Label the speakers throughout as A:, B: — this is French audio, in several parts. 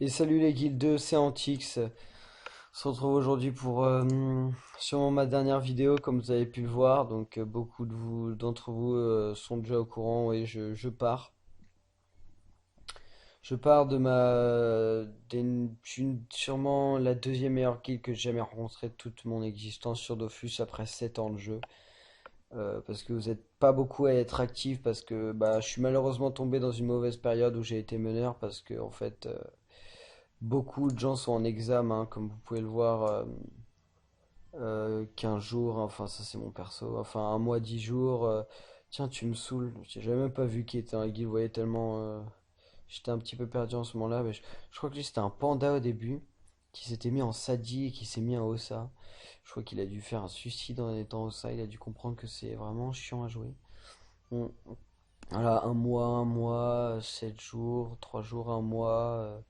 A: Et salut les guildes de Séantix. On se retrouve aujourd'hui pour sûrement ma dernière vidéo comme vous avez pu le voir. Donc beaucoup de vous d'entre vous sont déjà au courant et je pars. Je pars de sûrement la deuxième meilleure guilde que j'ai jamais rencontrée de toute mon existence sur Dofus après 7 ans de jeu. Parce que vous n'êtes pas beaucoup à être actif parce que bah, je suis malheureusement tombé dans une mauvaise période où j'ai été meneur parce que en fait beaucoup de gens sont en examen, hein, comme vous pouvez le voir. 15 jours, enfin ça c'est mon perso, enfin un mois, 10 jours. Tiens, tu me saoules. J'avais même pas vu qui était un guild, vous voyez, tellement. J'étais un petit peu perdu en ce moment-là. Mais je crois que lui c'était un panda au début, qui s'était mis en Sadi et qui s'est mis en Ossa. Je crois qu'il a dû faire un suicide en étant Ossa. Il a dû comprendre que c'est vraiment chiant à jouer. Bon, voilà, un mois, 7 jours, 3 jours, un mois,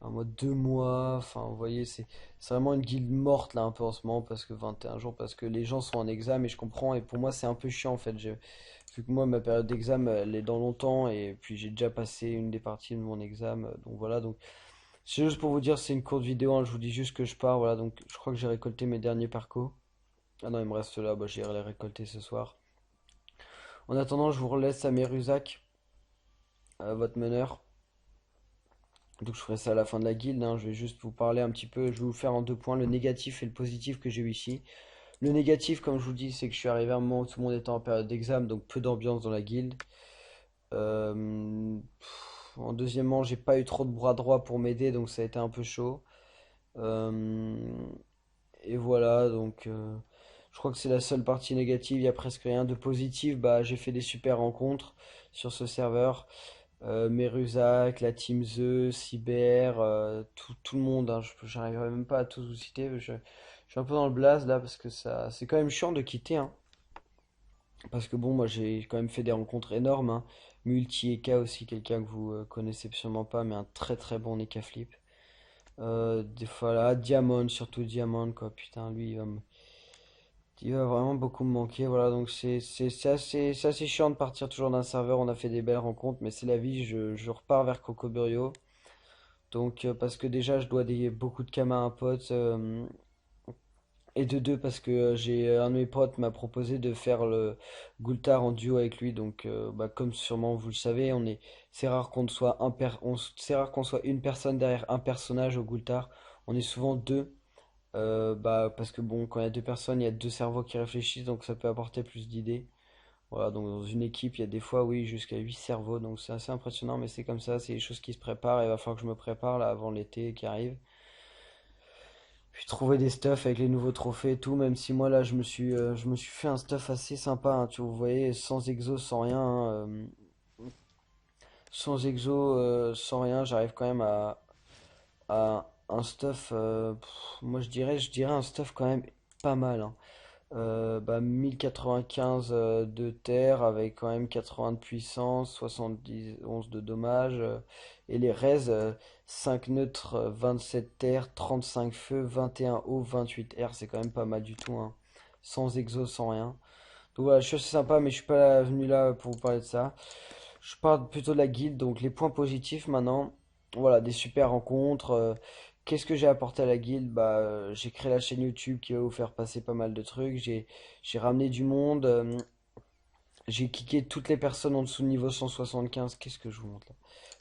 A: 2 mois, enfin vous voyez, c'est vraiment une guilde morte là un peu en ce moment parce que 21 jours, parce que les gens sont en examen et je comprends et pour moi c'est un peu chiant en fait, vu que moi ma période d'examen elle est dans longtemps et puis j'ai déjà passé une des parties de mon examen, donc voilà, donc c'est juste pour vous dire c'est une courte vidéo, hein, je vous dis juste que je pars, voilà, donc je crois que j'ai récolté mes derniers parcours. Ah non il me reste là, bah, j'irai les récolter ce soir. En attendant je vous relaisse à Meruzac, votre meneur. Donc je ferai ça à la fin de la guilde, hein. Je vais juste vous parler un petit peu, je vais vous faire en deux points le négatif et le positif que j'ai eu ici. Le négatif, comme je vous dis, c'est que je suis arrivé à un moment où tout le monde était en période d'examen, donc peu d'ambiance dans la guilde. En deuxièmement, j'ai pas eu trop de bras droit pour m'aider, donc ça a été un peu chaud. Euh, et voilà, donc je crois que c'est la seule partie négative, il y a presque rien de positif. Bah, j'ai fait des super rencontres sur ce serveur. Meruzac, la Team Zeus, Cyber, tout le monde, hein, j'arriverai même pas à tous vous citer. Je suis un peu dans le blaze là parce que ça, c'est quand même chiant de quitter, hein. Parce que bon, moi j'ai quand même fait des rencontres énormes, hein. Multi Eka aussi, quelqu'un que vous connaissez sûrement pas, mais un très très bon Eka Flip. Des fois là, Diamond, surtout Diamond quoi, putain, lui il va vraiment beaucoup me manquer. Voilà, donc c'est assez chiant de partir toujours d'un serveur. On a fait des belles rencontres, mais c'est la vie. Je repars vers Crocoburio. Donc, parce que déjà, je dois beaucoup de cam à un pote. Et de deux, parce que j'ai un de mes potes m'a proposé de faire le Gultar en duo avec lui. Donc, bah, comme sûrement vous le savez, c'est rare qu'on soit c'est rare qu'on soit une personne derrière un personnage au Gultar. On est souvent deux. Bah, parce que bon, quand il y a deux personnes, il y a deux cerveaux qui réfléchissent, donc ça peut apporter plus d'idées. Voilà, donc dans une équipe, il y a des fois, oui, jusqu'à 8 cerveaux, donc c'est assez impressionnant, mais c'est comme ça, c'est des choses qui se préparent, et il va falloir que je me prépare là avant l'été qui arrive. Puis trouver des stuffs avec les nouveaux trophées et tout, même si moi là je me suis fait un stuff assez sympa, hein, tu vois, vous voyez, sans exo, sans rien, hein, sans exo, sans rien, j'arrive quand même à un stuff, moi je dirais un stuff quand même pas mal, hein. Bah, 1095 de terre avec quand même 80 de puissance, 71 de dommage. Et les raises, 5 neutres, 27 terre, 35 feu, 21 eau, 28 air, c'est quand même pas mal du tout, hein. Sans exo, sans rien. Donc voilà, je suis assez sympa, mais je suis pas venu là pour vous parler de ça. Je parle plutôt de la guilde, donc les points positifs maintenant. Voilà, des super rencontres. Qu'est-ce que j'ai apporté à la guilde? Bah, j'ai créé la chaîne YouTube qui va vous faire passer pas mal de trucs. J'ai ramené du monde. J'ai kické toutes les personnes en dessous de niveau 175. Qu'est-ce que je vous montre là?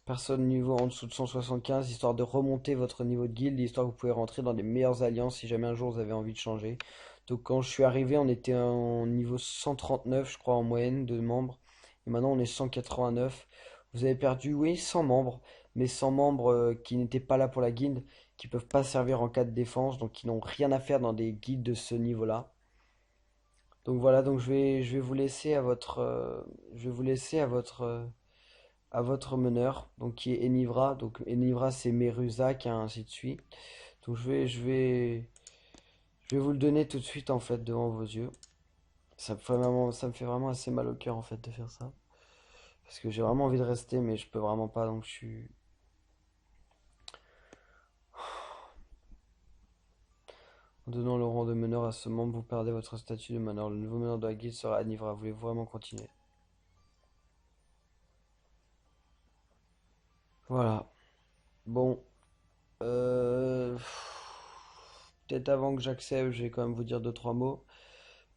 A: Personne niveau en dessous de 175, histoire de remonter votre niveau de guilde, histoire que vous pouvez rentrer dans des meilleures alliances si jamais un jour vous avez envie de changer. Donc quand je suis arrivé, on était en niveau 139, je crois, en moyenne de membres. Et maintenant, on est 189. Vous avez perdu, oui, 100 membres, mais 100 membres qui n'étaient pas là pour la guilde, qui peuvent pas servir en cas de défense, donc qui n'ont rien à faire dans des guildes de ce niveau-là. Donc voilà, donc je vais vous laisser à je vais vous laisser à votre meneur, donc qui est Enivra. Donc Enivra c'est Meruzac, hein, ainsi de suite. Donc je vais vous le donner tout de suite en fait devant vos yeux. Ça me fait vraiment assez mal au cœur en fait de faire ça. Parce que j'ai vraiment envie de rester, mais je peux vraiment pas, donc je suis. En donnant le rang de meneur à ce membre, vous perdez votre statut de meneur. Le nouveau meneur de la guilde sera Enivra. Voulez-vous vraiment continuer? Voilà. Bon. Euh, Peut-être avant que j'accepte, je vais quand même vous dire deux, trois mots.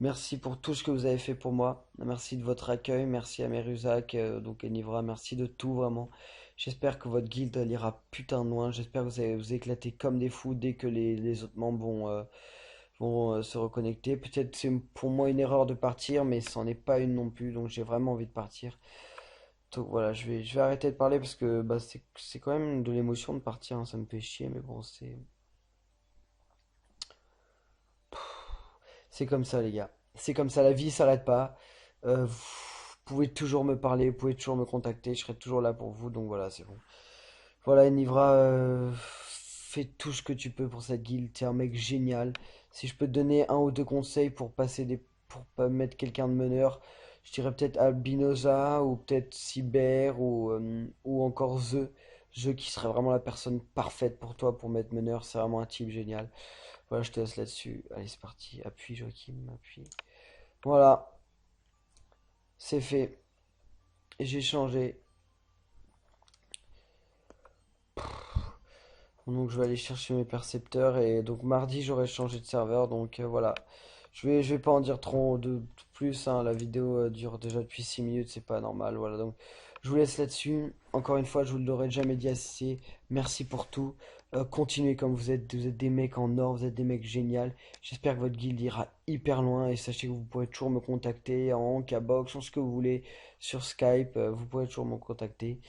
A: Merci pour tout ce que vous avez fait pour moi. Merci de votre accueil. Merci à Meruzac, donc Enivra. Merci de tout, vraiment. J'espère que votre guilde elle ira putain de loin. J'espère que vous allez vous éclater comme des fous dès que les autres membres vont se reconnecter. Peut-être c'est pour moi une erreur de partir, mais c'en est pas une non plus. Donc j'ai vraiment envie de partir. Donc voilà, je vais arrêter de parler parce que bah, c'est quand même de l'émotion de partir, hein. Ça me fait chier, mais bon, c'est comme ça, les gars. C'est comme ça, la vie s'arrête pas. Vous pouvez toujours me parler, vous pouvez toujours me contacter, je serai toujours là pour vous, donc voilà, c'est bon. Voilà, Enivra, fais tout ce que tu peux pour cette guilde, t'es un mec génial. Si je peux te donner un ou deux conseils pour pas mettre quelqu'un de meneur, je dirais peut-être Albinoza ou peut-être Cyber ou encore The qui serait vraiment la personne parfaite pour toi pour mettre meneur, c'est vraiment un type génial. Voilà, je te laisse là-dessus. Allez, c'est parti. Appuie, Joachim, appuie. Voilà, c'est fait. J'ai changé. Donc je vais aller chercher mes percepteurs et donc mardi j'aurai changé de serveur. Donc voilà. Je vais pas en dire trop de plus, hein. La vidéo dure déjà depuis 6 minutes, c'est pas normal. Voilà, donc je vous laisse là-dessus. Encore une fois, je vous l'aurais jamais dit assez. Merci pour tout. Continuez comme vous êtes des mecs en or, vous êtes des mecs géniaux. J'espère que votre guild ira hyper loin et sachez que vous pourrez toujours me contacter en K-Box, en ce que vous voulez, sur Skype, vous pourrez toujours me contacter.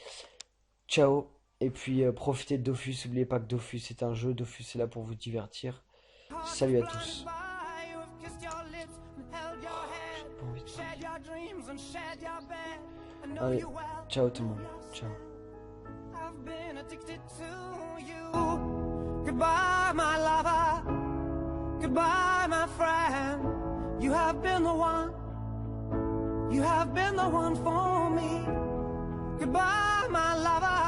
A: Ciao. Et puis profitez de Dofus, n'oubliez pas que Dofus est un jeu, Dofus est là pour vous divertir. Salut à tous. J'ai pas envie de parler. Allez, ciao tout le monde. Ciao. Goodbye, my lover. Goodbye, my friend. You have been the one. You have been the one for me. Goodbye, my lover.